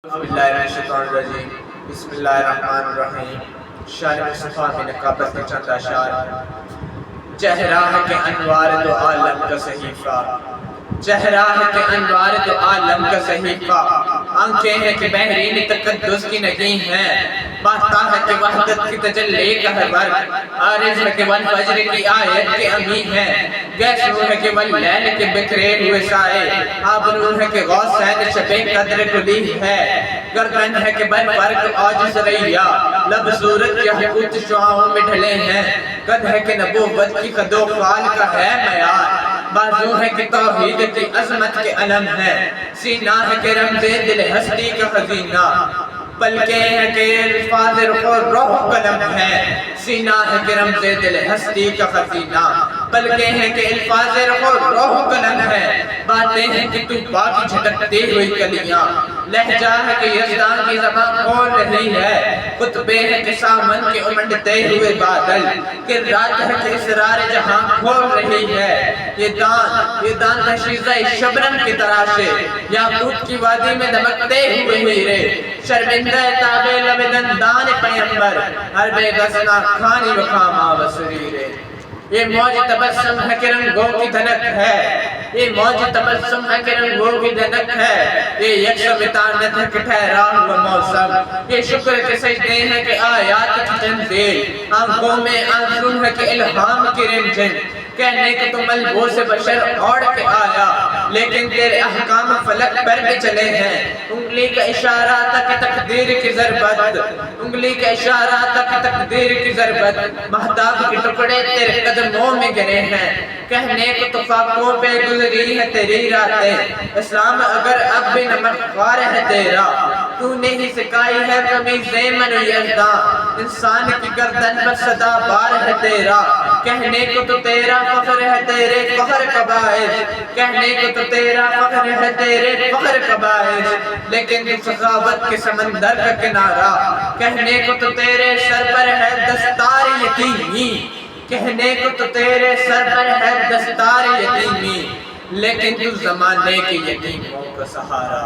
بسم اللہ الرحمن الرحیم۔ شان مصطفیٰ میں نقابت کے چند اشعار۔ چہرہ ہے کہ انوار دو عالم کا صحیفہ، چہرہ ہے کہ انوار دو عالم کا صحیفہ، آنکھیں ہیں کہ بحرین تقدس کی نگین ہیں، باتا ہے کہ وحدت کی تجلی کا ہے برق، عارض ہے کہ والفجر کی آیت کے امین ہیں، گیس روح ہے کہ واللیل کے بکھرے ہوئے سائے، آب روح ہے کہ غوث سید شب قدر کلی ہے، گردن ہے کہ بر فرق عاجز ریا، لب صورت کے حقوق شعاؤں میں ڈھلے ہیں، قد ہے کہ نبوت کی قد و خال کا ہے معیار، بازو ہے کہ توحید کی عظمت کے علم ہے، سینہ ہے کہ رمز دل ہستی کا خزینہ، پلکیں ہیں کہ الفاظ روح قلم ہے، سینہ ہے کہ رمز دل ہستی کا خزینہ، پلکیں ہیں کہ الفاظ روح قلم ہے، باتیں ہیں کہ تو باقی جھٹکتی ہوئی کلیاں، لہجہ ہے کہ یزدان کی زبان کھول رہی ہے، خطبے ہیں کہ سامن کے امنڈتے ہوئے بادل، کرات ہے کہ اسرار جہاں کھول رہی ہے، یہ دان تشیزہ شبنم کی تراشے، یاقوت کی وادی میں دمکتے ہوئے ہیرے، شرمندہ تابع لب دندان پیمبر، ہر بے غصنا کھانی و خاما و سریرے، یہ موج تبسم ہے کہ رنگوں کی دھنک ہے، یہ موج تبسم ہے کہ رنگوں کی دھنک ہے، یہ یکشم اتانت ہے کہ ٹھہرا ہوا موسم، یہ شکر کے سجدے ہیں کہ آیات کی تنزیل، آنکھوں میں آنسو ہے کہ الہام کی رمجن، کہنے کہ تو ملبوس بشر اوڑ کے آیا، لیکن تیرے احکام فلک پر بھی چلے ہیں، انگلی کا اشارہ تک تقدیر کی ضربت، انگلی کا اشارہ تک تقدیر کی ضربت، مہتاب کے ٹکڑے تیرے قدموں میں گرے ہیں، کہنے کو تو فاقوں پہ گزری ہے تیری راتیں، اسلام اگر اب بھی نمک خوار ہے تیرا، تو نے ہی سکائی ہے قمیض من و یزداں، انسان کی گردن پر صدا بار ہے تیرا، کہنے کو تو تیرا فخر ہے تیرے فخر کا باعث، کہنے کو تو تیرا فخر ہے تیرے فخر کا باعث، لیکن سخاوت کے سمندر کا کنارہ، کہنے کو تو تیرے سر پر ہے دستار یتیمی، کہنے کو تو تیرے سر پر ہے دستار یتیمی، لیکن تو زمانے کے یتیموں کا سہارا